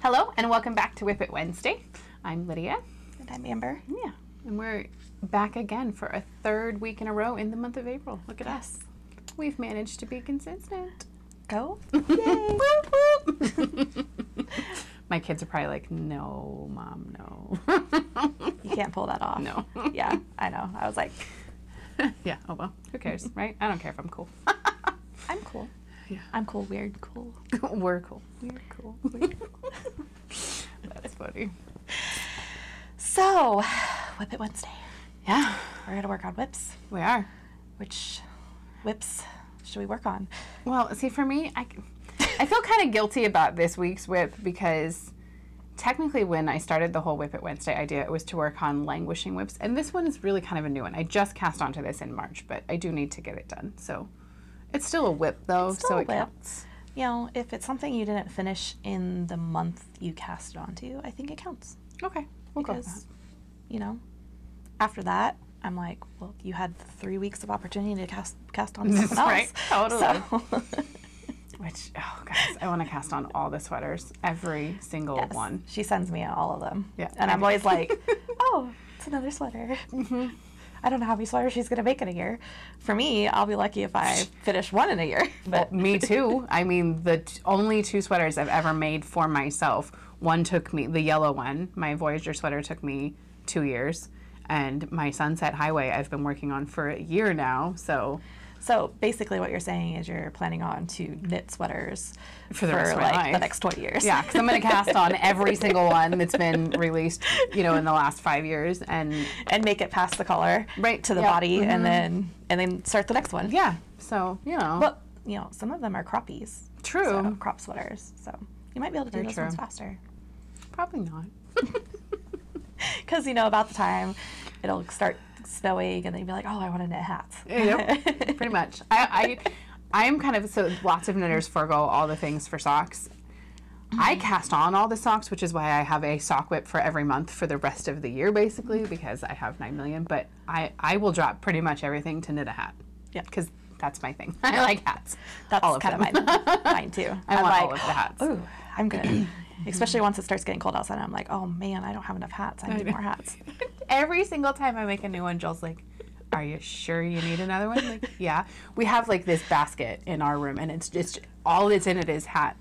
Hello and welcome back to Whip It Wednesday. I'm Lydia. And I'm Amber. Yeah, and we're back again for a third week in a row in the month of April. Look at us. We've managed to be consistent. Go. Yay. My kids are probably like, no, Mom, no. You can't pull that off. No. Yeah, I know. I was like, yeah, oh well, who cares, right? I don't care if I'm cool. I'm cool. Yeah. I'm cool, weird, cool. We're cool. We're cool. Weird. That's funny. So, Whip It Wednesday. Yeah. We're going to work on whips. We are. Which whips should we work on? Well, see, for me, I feel kind of guilty about this week's whip because technically when I started the whole Whip It Wednesday idea, it was to work on languishing whips. And this one is really kind of a new one. I just cast onto this in March, but I do need to get it done. So it's still a whip, though, It's still so a it whip. counts. You know, if it's something you didn't finish in the month you cast it onto, I think it counts. Okay, we'll go with Because, that. you know, after that, I'm like, well, you had 3 weeks of opportunity to cast on something else. Right, totally. So. Which, oh, guys, I want to cast on all the sweaters, every single Yes. one. She sends me all of them. Yeah. And I'm always like, oh, it's another sweater. Mm-hmm. I don't know how many sweaters she's going to make in a year. For me, I'll be lucky if I finish one in a year. But Well, me too. I mean, the only 2 sweaters I've ever made for myself, one took me, the yellow one, my Voyager sweater took me 2 years. And my Sunset Highway I've been working on for a year now, so basically what you're saying is you're planning on to knit sweaters for the rest of my life. the next 20 years. Yeah, because I'm going to cast on every single one that's been released, you know, in the last 5 years, and make it past the collar right to the yep. body, Mm-hmm. and then start the next one. Yeah, so you know. Well, you know, some of them are croppies. True. So, crop sweaters. So you might be able to do Very those true. ones faster. Probably not. Because, you know, about the time it'll start snowing and then you'll be like, oh, I want to knit hats. Yep, pretty much. I am kind of, so lots of knitters forego all the things for socks. I cast on all the socks, which is why I have a sock whip for every month for the rest of the year, basically, because I have 9 million. But I will drop pretty much everything to knit a hat. Yeah. Because that's my thing. I like hats. That's all of kind them. of mine too. I I'm want like, all of the hats. ooh, I'm good. Especially once it starts getting cold outside, I'm like, oh man, I don't have enough hats. I need more hats. Every single time I make a new one, Joel's like, are you sure you need another one? Like, yeah. We have like this basket in our room, and it's just all that's in it is hat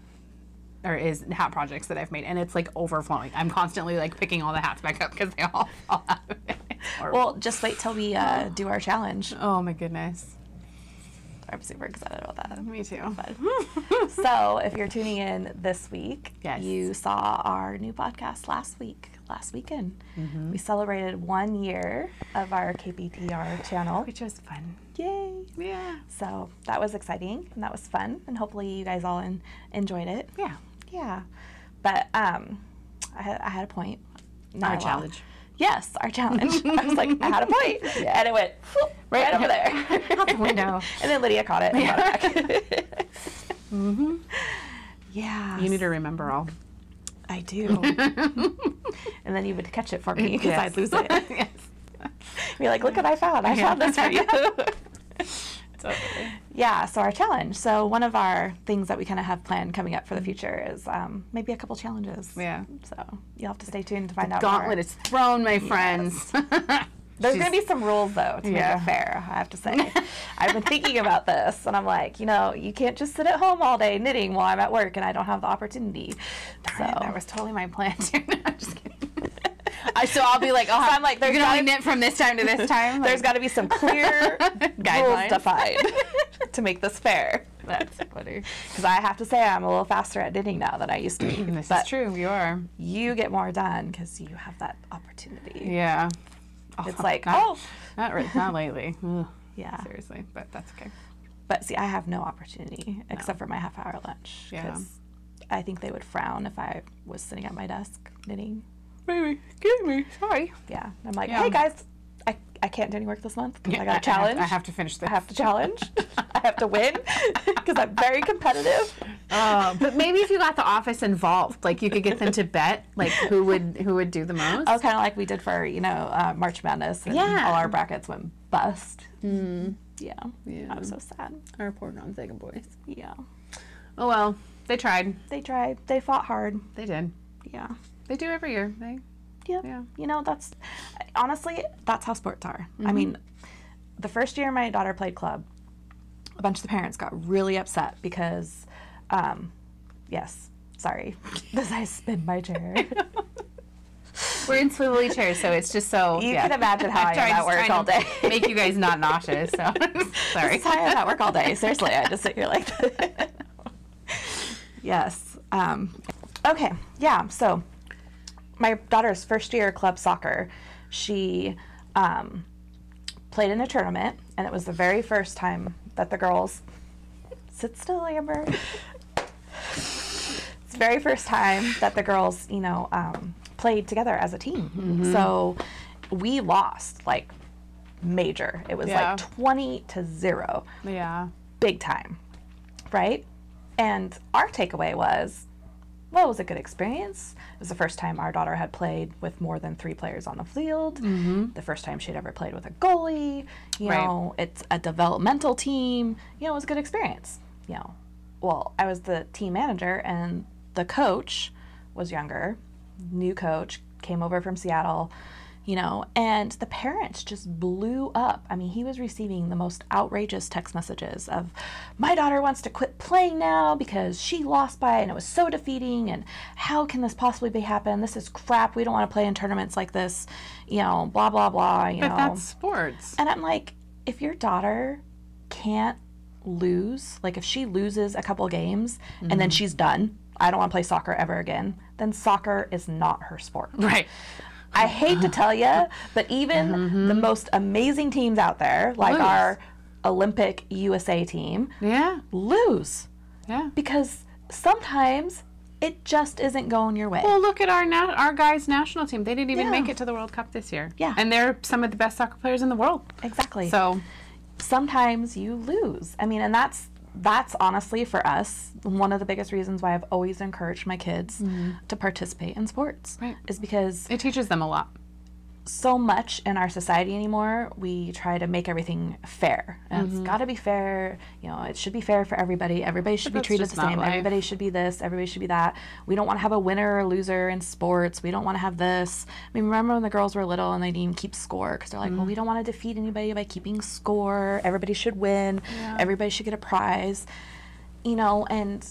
projects that I've made, and it's like overflowing. I'm constantly like picking all the hats back up because they all fall out of it. Well, just wait till we do our challenge. Oh my goodness. I'm super excited about that. Me too. So if you're tuning in this week, Yes. you saw our new podcast last weekend. Mm-hmm. We celebrated 1 year of our KPTR channel. Which was fun. Yay! Yeah. So that was exciting and that was fun, and hopefully you guys all enjoyed it. Yeah. Yeah, but I had a point. Our challenge. Yes, our challenge. I was like, I had a point, and it went whoop, right over there out the window. And then Lydia caught it and brought it back. Mm-hmm. Yeah. You need to remember all. I do. And then you would catch it for me because Yes. I'd lose it. Yes. Be like, look what I found. I found this for you. Totally. Yeah, so our challenge. So one of our things that we kind of have planned coming up for the future is maybe a couple challenges. Yeah. So you'll have to stay tuned to find out Gauntlet more. is thrown, my friends. There's going to be some rules, though, to make it fair, I have to say. I've been thinking about this, and I'm like, you know, you can't just sit at home all day knitting while I'm at work and I don't have the opportunity. So That was totally my plan, too. No, I'm just kidding. So I'll be like, oh, I'm like, you're going to only knit from this time to this time? There's got to be some clear Guidelines. rules defined to make this fair. That's funny. Because I have to say I'm a little faster at knitting now than I used to be. This But is true. You are. you get more done because you have that opportunity. Yeah. It's like, not lately. Ugh, yeah. seriously, but that's okay. But see, I have no opportunity except for my half-hour lunch. Yeah. Because I think they would frown if I was sitting at my desk knitting. Baby, give me. Sorry. Yeah. I'm like, Yeah. hey guys, I can't do any work this month because I got a I challenge. have to finish this. I have to challenge. I have to win because I'm very competitive. But maybe if you got the office involved, like you could get them to bet, like who would do the most. Oh, kind of like we did for March Madness, and Yeah. all our brackets went bust. Mm. Yeah. Yeah. I was so sad. Our poor Gonzaga boys. Yeah. Oh well, they tried. They tried. They fought hard. They did. Yeah. They do every year. Yeah. You know, honestly, that's how sports are. I mean, the first year my daughter played club, a bunch of the parents got really upset because, yes, sorry, as I spin my chair. We're in swivelly chairs, so it's just so... You can imagine how I am at work all day. Make you guys not nauseous, so sorry. This is how I am at work all day. Seriously, I just sit here like that. Yes. Okay, yeah, so my daughter's first year club soccer, she played in a tournament, and it was the very first time that the girls... Sit still, Amber. It's the very first time that the girls, you know... played together as a team. So we lost like major. It was like 20-0. Yeah. Big time. Right? And our takeaway was, well, it was a good experience. It was the first time our daughter had played with more than 3 players on the field. The first time she'd ever played with a goalie. You know, it's a developmental team. You know, it was a good experience. You know, well, I was the team manager and the coach was younger. New coach, came over from Seattle, you know, and the parents just blew up. I mean, he was receiving the most outrageous text messages of, my daughter wants to quit playing now because she lost by, and it was so defeating, and how can this possibly happen? This is crap. We don't want to play in tournaments like this, you know, blah, blah, blah, you know. But that's sports. And I'm like, if your daughter can't lose, like if she loses a couple games and then she's done, I don't want to play soccer ever again, then soccer is not her sport. Right. I hate to tell you, but even the most amazing teams out there, like our Olympic USA team, lose. Yeah. Because sometimes it just isn't going your way. Well, look at our guys' national team. They didn't even make it to the World Cup this year. Yeah. And they're some of the best soccer players in the world. Exactly. So sometimes you lose. I mean, and that's honestly for us one of the biggest reasons why I've always encouraged my kids to participate in sports. Right. Is because it teaches them a lot. So much in our society anymore, we try to make everything fair. And it's got to be fair. You know, it should be fair for everybody. Everybody should be treated the same. Everybody should be this. Everybody should be that. We don't want to have a winner or a loser in sports. We don't want to have this. I mean, remember when the girls were little and they didn't even keep score because they're like, well, we don't want to defeat anybody by keeping score. Everybody should win. Yeah. Everybody should get a prize. You know, and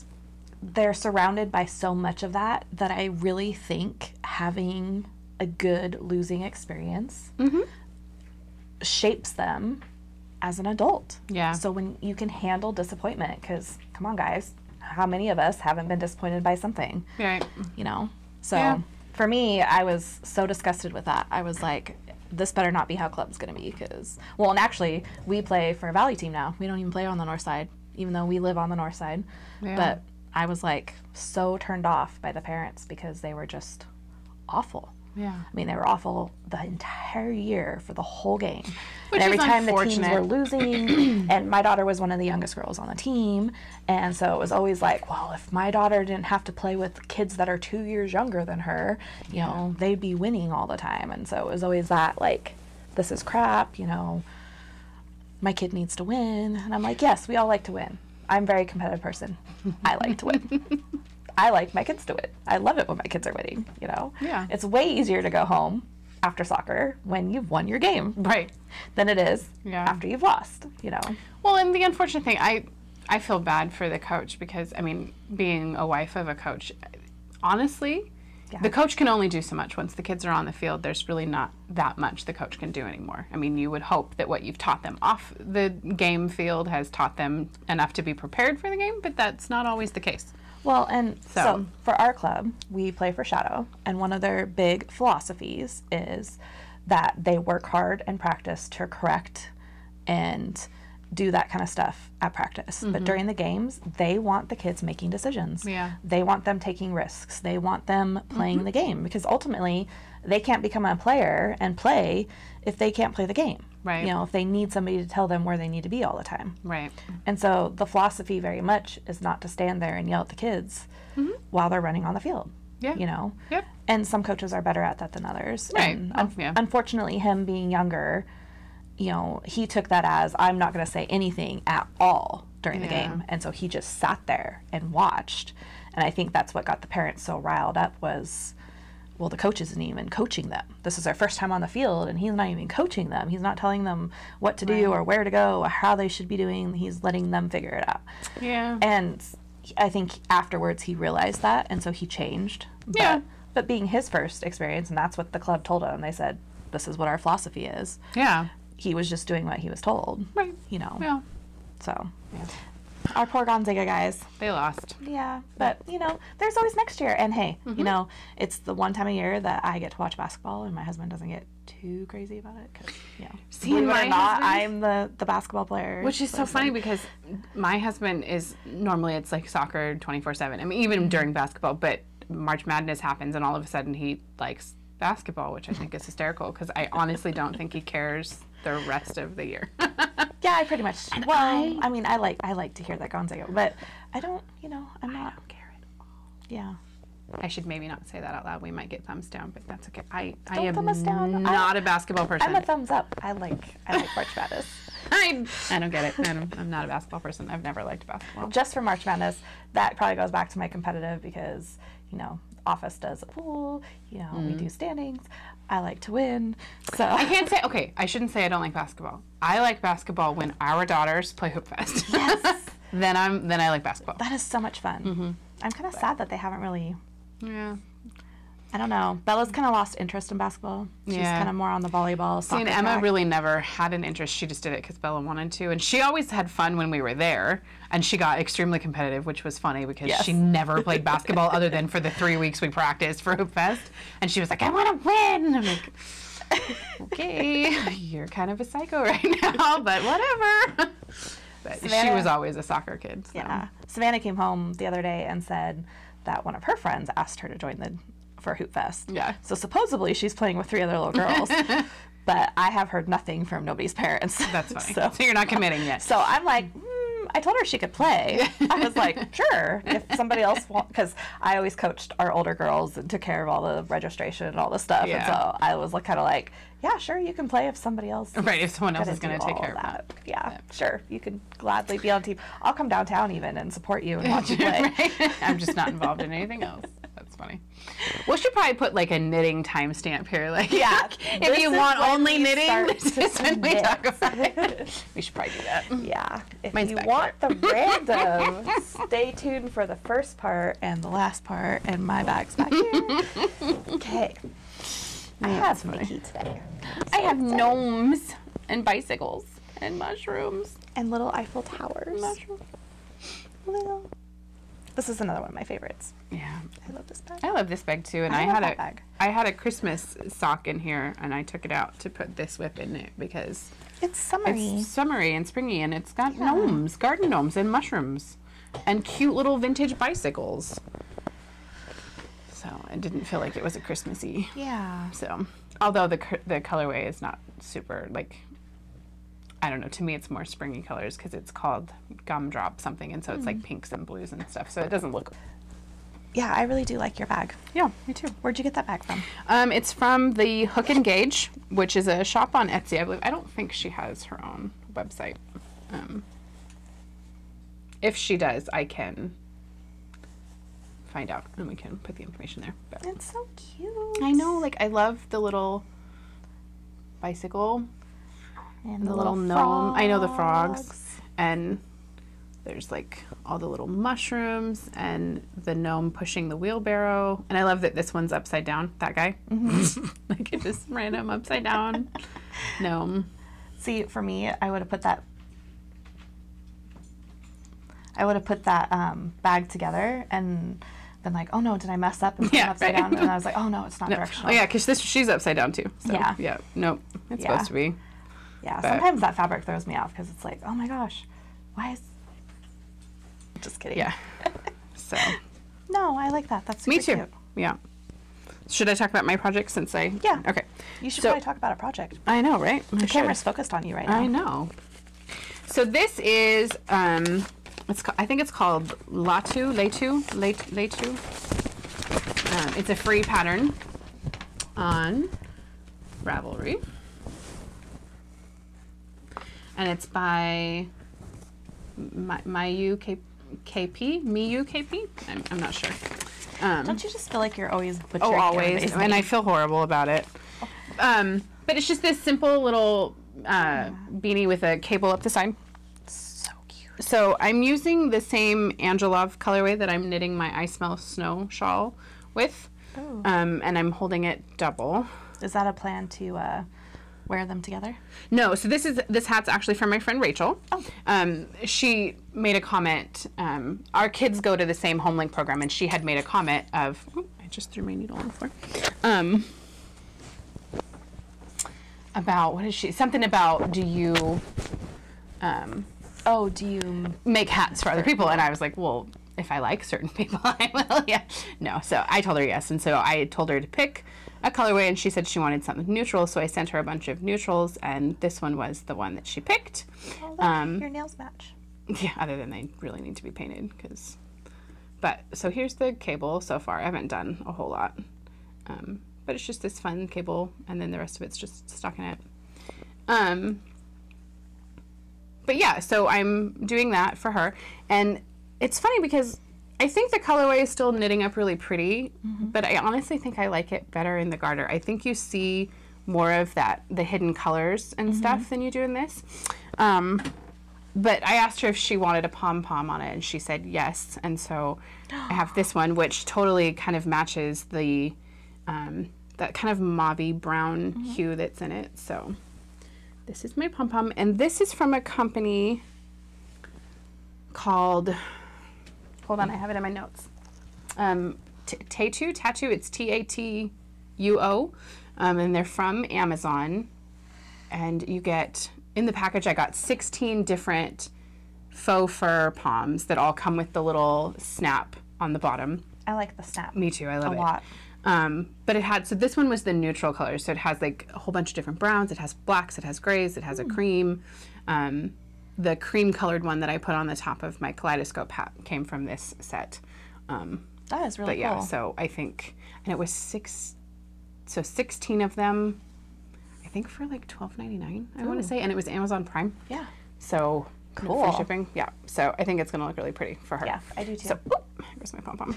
they're surrounded by so much of that I really think having a good losing experience shapes them as an adult. Yeah. So when you can handle disappointment, because come on, guys, how many of us haven't been disappointed by something? Right. You know? So for me, I was so disgusted with that. I was like, this better not be how club's going to be. Because, well, and actually, we play for a Valley team now. We don't even play on the north side, even though we live on the north side. Yeah. But I was like so turned off by the parents because they were just awful. Yeah. I mean, they were awful the entire year for the whole game. Which and every time the teams were losing, and my daughter was one of the youngest girls on the team, and so it was always like, well, if my daughter didn't have to play with kids that are 2 years younger than her, you know, they'd be winning all the time. And so it was always that, like, this is crap, you know, my kid needs to win. And I'm like, yes, we all like to win. I'm a very competitive person. I like to win. I like my kids to win. I love it when my kids are winning, you know? Yeah. It's way easier to go home after soccer when you've won your game. Right. Than it is after you've lost, you know? Well, and the unfortunate thing, I feel bad for the coach because, I mean, being a wife of a coach, honestly, the coach can only do so much. Once the kids are on the field, there's really not that much the coach can do anymore. I mean, you would hope that what you've taught them off the game field has taught them enough to be prepared for the game, but that's not always the case. Well, and so for our club, we play for Shadow, and one of their big philosophies is that they work hard and practice to correct and do that kind of stuff at practice. But during the games, they want the kids making decisions. Yeah. They want them taking risks. They want them playing the game because ultimately they can't become a player and play if they can't play the game. Right. You know, if they need somebody to tell them where they need to be all the time. Right. And so the philosophy very much is not to stand there and yell at the kids while they're running on the field. Yeah. You know? Yep. And some coaches are better at that than others. Right. And unfortunately, him being younger, you know, he took that as, I'm not going to say anything at all during the game. And so he just sat there and watched. And I think that's what got the parents so riled up was, well, the coach isn't even coaching them. This is their first time on the field, and he's not even coaching them. He's not telling them what to do or where to go or how they should be doing. He's letting them figure it out. Yeah. And I think afterwards he realized that, and so he changed. But being his first experience, and that's what the club told him, they said, this is what our philosophy is. Yeah. He was just doing what he was told. Right. You know. Yeah. So, our poor Gonzaga guys. They lost. Yeah, but, you know, there's always next year. And hey, you know, it's the one time a year that I get to watch basketball and my husband doesn't get too crazy about it because, you know, believe it or not, I'm the basketball player. Which is so funny because my husband is, normally it's like soccer 24/7. I mean, even during basketball, but March Madness happens and all of a sudden he likes basketball, which I think is hysterical because I honestly don't think he cares the rest of the year. Yeah, I pretty much. And well, I mean, I like to hear that Gonzaga, but I don't, you know, I don't care at all. Yeah. I should maybe not say that out loud. We might get thumbs down, but that's okay. I Don't am thumb us down. not a basketball person. I'm a thumbs up. I like March Madness. I don't get it. I'm not a basketball person. I've never liked basketball. Just for March Madness, that probably goes back to my competitive because, you know, office does a pool, you know, we do standings. I like to win. So I can't say, okay, I shouldn't say I don't like basketball. I like basketball when our daughters play Hoop Fest. Yes. then I like basketball. That is so much fun. I'm kind of sad that they haven't really. Yeah. I don't know. Bella's kind of lost interest in basketball. She's kind of more on the volleyball, soccer See, and Emma track. really never had an interest. She just did it because Bella wanted to. And she always had fun when we were there. And she got extremely competitive, which was funny because she never played basketball other than for the 3 weeks we practiced for Hoop Fest. And she was like, I want to win. I'm like, okay, you're kind of a psycho right now, but whatever. But Savannah, she was always a soccer kid. So. Yeah. Savannah came home the other day and said that one of her friends asked her to join for Hoop Fest. Yeah. So supposedly she's playing with 3 other little girls. But I have heard nothing from nobody's parents. That's funny. So you're not committing yet. So I'm like, I told her she could play. I was like, sure, if somebody else wants, because I always coached our older girls and took care of all the registration and all the stuff. Yeah. And so I was like, kind of like, yeah, sure, you can play if somebody else. Right, if someone else is going to take care of that. Yeah, sure, you can gladly be on team. I'll come downtown even and support you and watch you play. Right? I'm just not involved in anything else. That's funny. We should probably put like a knitting timestamp here. Like, yeah, if you want only knitting, this is when we knit. talk about it. We should probably do that. Yeah. If Mine's you back want the random, stay tuned for the first part and the last part, and my bag's back here. Okay. I have Mickey today. I have gnomes and bicycles and mushrooms. And little Eiffel Towers. Mushrooms. Little. This is another one of my favorites. Yeah. I love this bag. I love this bag too, and I love had that bag. I had a Christmas sock in here, and I took it out to put this whip in it because It's summery. it's summery and springy, and it's got gnomes, garden gnomes, and mushrooms, and cute little vintage bicycles. So I didn't feel like it was a Christmassy. Yeah. So, although the colorway is not super, like, I don't know, to me it's more springy colors because it's called Gumdrop something, and so it's like pinks and blues and stuff, so it doesn't look. Yeah, I really do like your bag. Yeah, me too. Where'd you get that bag from? It's from the Hook and Gauge, which is a shop on Etsy, I believe. I don't think she has her own website. If she does, I can find out and we can put the information there. But It's so cute. I know, like, I love the little bicycle And the little gnome. I know the frogs. And there's like all the little mushrooms and the gnome pushing the wheelbarrow. And I love that this one's upside down, that guy. Like, it just random upside down gnome. See, for me, I would have put that bag together and been like, oh no, did I mess up and put it upside down? And I was like, oh no, it's not directional. Oh yeah, because she's upside down too. So, Yeah. Nope. It's supposed to be. Yeah, But- sometimes that fabric throws me off because it's like, oh my gosh, why is... Just kidding. Yeah. So. No, I like that. That's super Me too. cute. Yeah. Should I talk about my project since I... Yeah. Okay. You should So- probably talk about a project. I know, right? The camera's focused on you right now. I know. So this is, I think it's called Latu. It's a free pattern on Ravelry. And it's by Mayu KP, Miyu KP. I'm not sure. Don't you just feel like you're always butchering? Oh, always, and I feel horrible about it. But it's just this simple little beanie with a cable up the side. So cute. So I'm using the same Angelov colorway that I'm knitting my I Smell Snow shawl with. Oh. And I'm holding it double. Is that a plan to wear them together? No, so this hat's actually from my friend Rachel. Oh. She made a comment. Our kids go to the same HomeLink program, and she had made a comment of, I just threw my needle on the floor. About, what is she? Something about, do you make hats for other people? And I was like, well, if I like certain people, I will. Yeah. No. So I told her yes. And so I told her to pick a colorway, and she said she wanted something neutral. So I sent her a bunch of neutrals, and this one was the one that she picked. Oh, look, your nails match. Yeah. Other than they really need to be painted, but so here's the cable so far. I haven't done a whole lot. But it's just this fun cable, and then the rest of it's just stuck in it. But yeah, so I'm doing that for her. And it's funny because I think the colorway is still knitting up really pretty, but I honestly think I like it better in the garter. I think you see more of the hidden colors and stuff than you do in this. But I asked her if she wanted a pom-pom on it, and she said yes. And so I have this one, which totally kind of matches the that kind of mauvey brown hue that's in it. So this is my pom-pom, and this is from a company called, hold on, I have it in my notes. Tattoo, it's Tatuo, and they're from Amazon, and you get, in the package I got 16 different faux fur poms that all come with the little snap on the bottom. I like the snap. Me too, I love it. A lot. But it had, so this one was the neutral color, so it has like a whole bunch of different browns, it has blacks, it has grays, it has a cream. The cream colored one that I put on the top of my kaleidoscope hat came from this set. That is really cool. But yeah, cool. so I think, and it was 16 of them, I think for like $12.99, I want to say, and it was Amazon Prime. Yeah. So cool. Free shipping. Yeah. So I think it's gonna look really pretty for her. Yeah, I do too. So here's my pom-pom.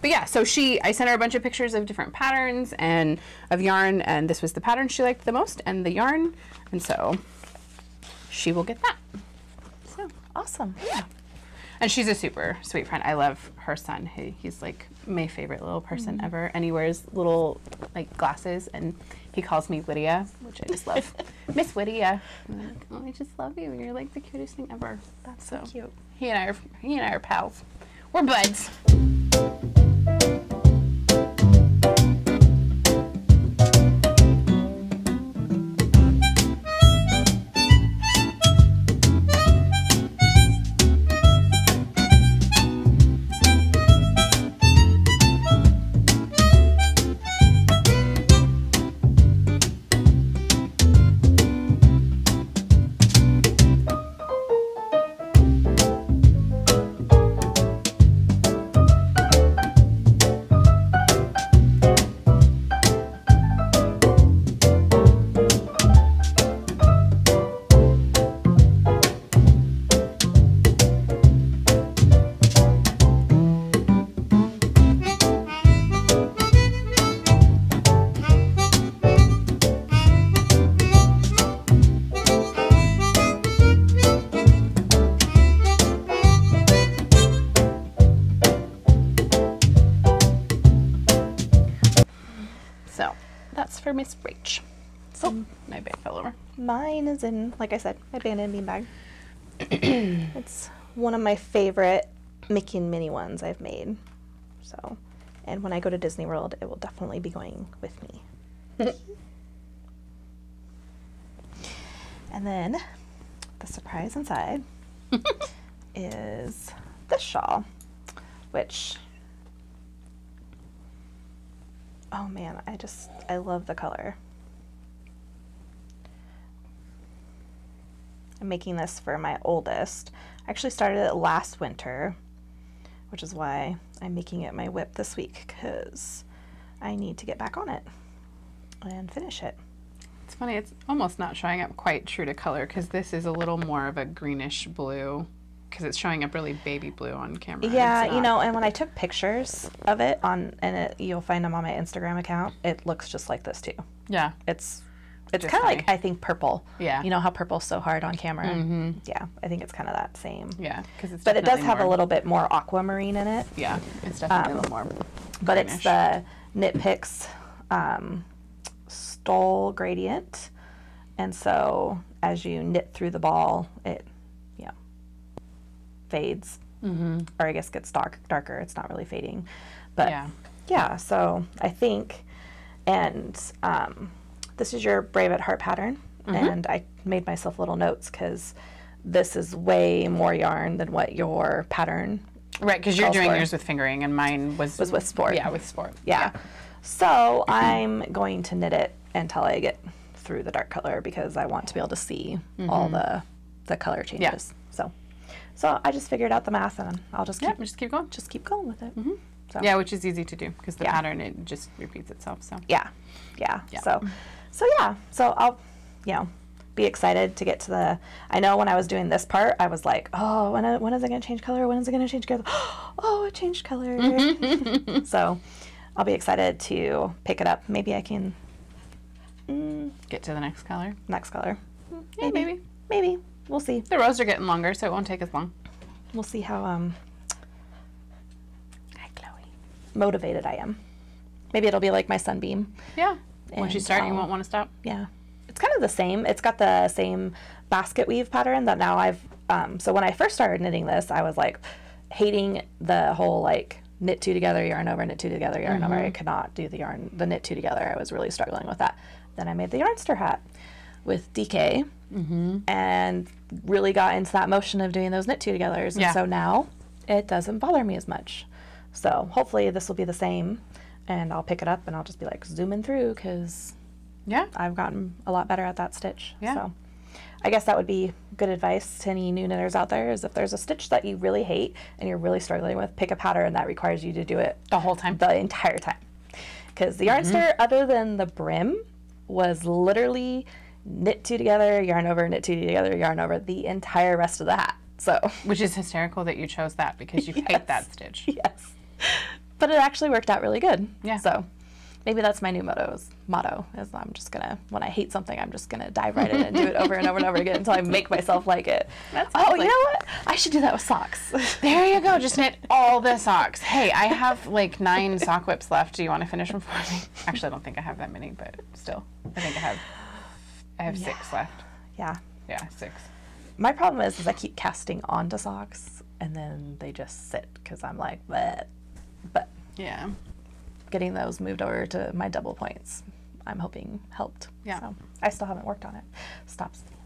But yeah, so I sent her a bunch of pictures of different patterns and of yarn, and this was the pattern she liked the most and the yarn, and so she will get that. So awesome. Yeah. And she's a super sweet friend. I love her son. He's like my favorite little person ever, and he wears little like glasses, and he calls me Lydia, which I just love. Miss Lydia. I'm like, oh, I just love you. You're like the cutest thing ever. That's so cute. He and I are pals. We're buds. For Miss Rach. So my bag fell over. Mine is in, like I said, my Bana&Bean bag. It's one of my favorite Mickey and Minnie ones I've made. So, and when I go to Disney World, it will definitely be going with me. And then the surprise inside is this shawl, which, oh man, I love the color. I'm making this for my oldest. I actually started it last winter, which is why I'm making it my WIP this week, because I need to get back on it and finish it. It's funny. It's almost not showing up quite true to color because this is a little more of a greenish blue because it's showing up really baby blue on camera. Yeah, you know, and when I took pictures of it you'll find them on my Instagram account, it looks just like this too. Yeah. It's kind of like, I think, purple. Yeah. You know how purple's so hard on camera? Mm-hmm. Yeah, I think it's kind of that same. Yeah. It's but it does have a little bit more aquamarine in it. Yeah, it's definitely a little more But greenish. It's the Knit Picks stole gradient. And so as you knit through the ball, it, you know, fades. Mm-hmm. Or I guess gets darker. It's not really fading. But yeah, so I think, and this is your Brave at Heart pattern. Mm-hmm. And I made myself little notes because this is way more yarn than what your pattern. Right, because you're doing yours with fingering and mine was with sport. Yeah, with sport. Yeah. So I'm going to knit it until I get through the dark color because I want to be able to see all the color changes. Yeah. So I just figured out the math and I'll just keep keep going with it. Mm-hmm. So. Yeah, which is easy to do because the pattern, it just repeats itself. So yeah. So I'll, you know, be excited to get to the. I know when I was doing this part, I was like, oh, when is it going to change color? When is it going to change color? Oh, it changed color. So I'll be excited to pick it up. Maybe I can get to the next color. Yeah, maybe. We'll see. The rows are getting longer, so it won't take as long. We'll see how motivated I am. Maybe it'll be like my sunbeam. Yeah. Once you start, you won't want to stop. Yeah. It's kind of the same. It's got the same basket weave pattern that now I've, so when I first started knitting this, I was like hating the whole like knit two together, yarn over, knit two together, yarn over. I could not do the knit two together. I was really struggling with that. Then I made the Yarnster hat with DK and really got into that motion of doing those knit two togethers. And so now it doesn't bother me as much. So hopefully this will be the same and I'll pick it up and I'll just be like zooming through because I've gotten a lot better at that stitch. Yeah. So I guess that would be good advice to any new knitters out there is if there's a stitch that you really hate and you're really struggling with, pick a pattern that requires you to do it the whole time. The entire time. Because the Yarnster, other than the brim, was literally knit two together, yarn over, knit two together, yarn over the entire rest of the hat. So, which is hysterical that you chose that because you hate that stitch. Yes. But it actually worked out really good. Yeah. So maybe that's my new motto is I'm just going to, when I hate something, I'm just going to dive right in and do it over and over and over again until I make myself like it. You know what? I should do that with socks. There you go. Just knit all the socks. Hey, I have like 9 sock whips left. Do you want to finish them for me? Actually, I don't think I have that many, but still, I think I have 6 left. Yeah. Yeah, 6. My problem is I keep casting onto socks and then they just sit because I'm like, bleh. But yeah, getting those moved over to my double points, I'm hoping helped. Yeah. So I still haven't worked on it. Stop stealing.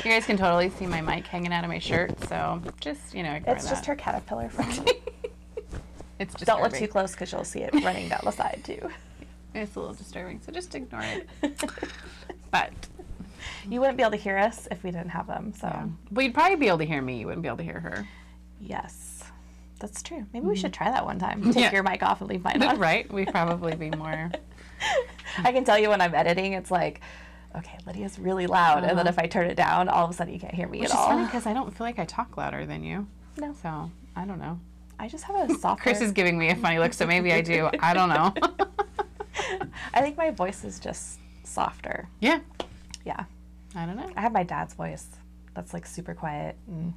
You guys can totally see my mic hanging out of my shirt, so just, you know, ignore It's that. just her caterpillar friend. It's disturbing. Don't look too close because you'll see it running down the side too. It's a little disturbing, so just ignore it. But you wouldn't be able to hear us if we didn't have them, so. yeah. Well, you'd probably be able to hear me. You wouldn't be able to hear her. Yes, that's true. Maybe we should try that one time. Take your mic off and leave mine on. Right? We'd probably be more... I can tell you when I'm editing, it's like, okay, Lydia's really loud, and then if I turn it down, all of a sudden you can't hear me at all. Which is funny because I don't feel like I talk louder than you. No. So, I don't know. I just have a softer... Chris is giving me a funny look, so maybe I do. I don't know. I think my voice is just softer. Yeah. Yeah. I don't know. I have my dad's voice that's like super quiet and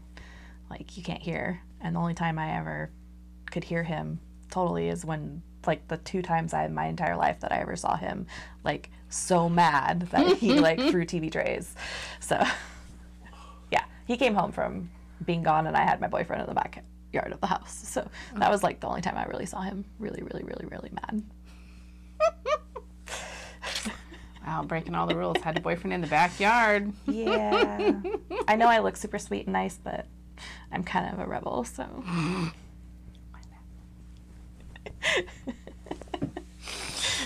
like you can't hear. And the only time I ever could hear him totally is when like the 2 times in my entire life that I ever saw him like so mad that he like threw TV trays. So yeah, he came home from being gone and I had my boyfriend in the backyard of the house. So that was like the only time I really saw him really, really, really, really mad. Wow, breaking all the rules. Had a boyfriend in the backyard. Yeah. I know I look super sweet and nice, but I'm kind of a rebel, so.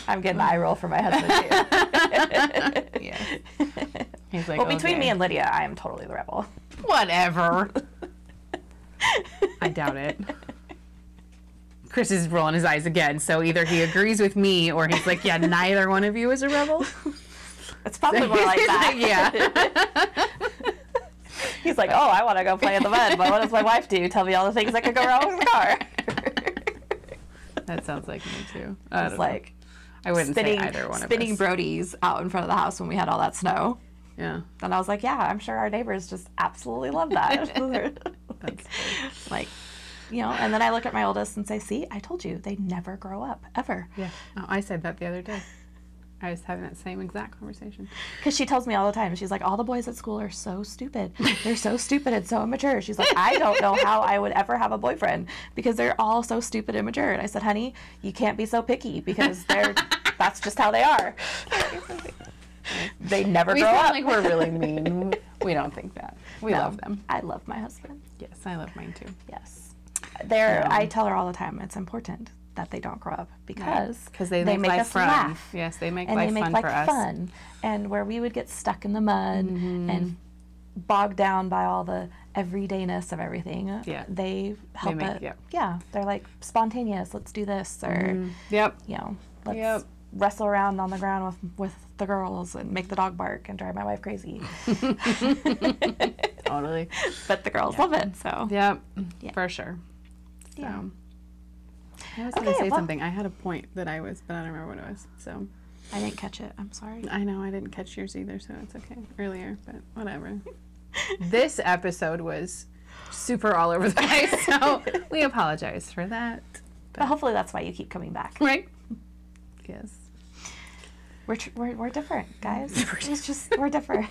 I'm getting eye roll for my husband, too. Yeah. He's like, well, between okay. me and Lydia, I am totally the rebel. Whatever. I doubt it. Chris is rolling his eyes again, so either he agrees with me or he's like, yeah, neither one of you is a rebel. It's probably more like that. Yeah. He's like, oh, I want to go play in the mud, but what does my wife do? Tell me all the things that could go wrong with the car. That sounds like me too. It's like I wouldn't say either one of us. spinning Brodies out in front of the house when we had all that snow. Yeah. And I was like, yeah, I'm sure our neighbors just absolutely love that. like, you know, and then I look at my oldest and say, see, I told you, they never grow up, ever. Yeah. Oh, I said that the other day. I was having that same exact conversation. Because she tells me all the time, she's like, all the boys at school are so stupid. They're so stupid and so immature. She's like, I don't know how I would ever have a boyfriend because they're all so stupid and immature. And I said, honey, you can't be so picky because that's just how they are. They never grow up. We sound like we're really mean. We don't think that. We love them. I love my husband. Yes, I love mine too. Yes. I tell her all the time, it's important that they don't grow up because they make us fun. laugh. Yes, they make and life they make fun life for us. fun. And where we would get stuck in the mud and bogged down by all the everydayness of everything, they help it. Yeah, they're like spontaneous. Let's do this, or you know, let's wrestle around on the ground with the girls and make the dog bark and drive my wife crazy. Totally. But the girls love it. So for sure. So. Yeah. I was going to say something. I had a point that I don't remember what it was. So I didn't catch it. I'm sorry. I know I didn't catch yours either, so it's okay. Earlier, but whatever. This episode was super all over the place, so we apologize for that. But hopefully that's why you keep coming back. Right? Yes. We're different, guys. We're different.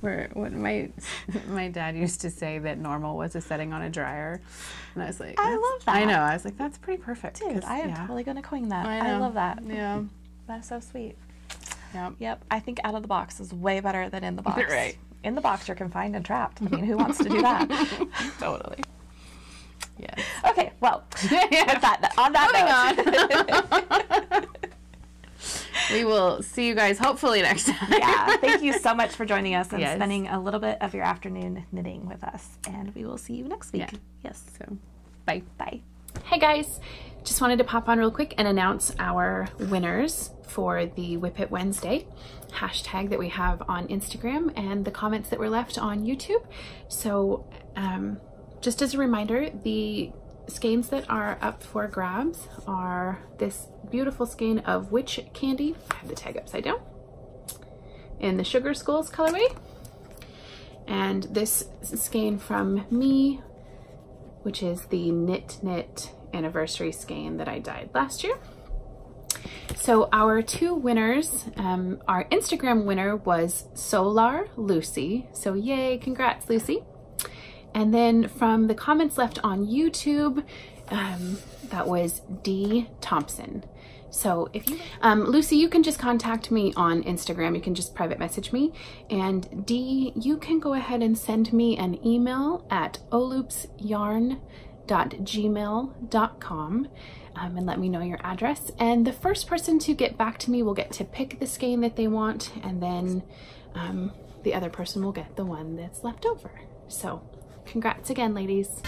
What my dad used to say that normal was a setting on a dryer, and I was like, I love that. I know. I was like, that's pretty perfect. Dude, I am totally gonna coin that. I love that. Yeah, that's so sweet. Yep. I think out of the box is way better than in the box. Right. In the box, you're confined and trapped. I mean, who wants to do that? Totally. Yes. Okay. Well, with that, on that note. We will see you guys hopefully next time. Yeah. Thank you so much for joining us and spending a little bit of your afternoon knitting with us. And we will see you next week. Yeah. Yes. So, bye. Bye. Hey guys, just wanted to pop on real quick and announce our winners for the WIPit Wednesday hashtag that we have on Instagram and the comments that were left on YouTube. So just as a reminder, the skeins that are up for grabs are this beautiful skein of Witch Candy, I have the tag upside down, in the Sugar Skulls colorway, and this skein from me, which is the Knit Knit anniversary skein that I dyed last year. So our 2 winners, our Instagram winner was Solar Lucy, so yay, congrats Lucy. And then from the comments left on YouTube, that was D Thompson. So if you, Lucy, you can just contact me on Instagram. You can just private message me. And Dee, you can go ahead and send me an email at oloopsyarn.gmail.com and let me know your address. And the first person to get back to me will get to pick the skein that they want. And then the other person will get the one that's left over. So congrats again, ladies.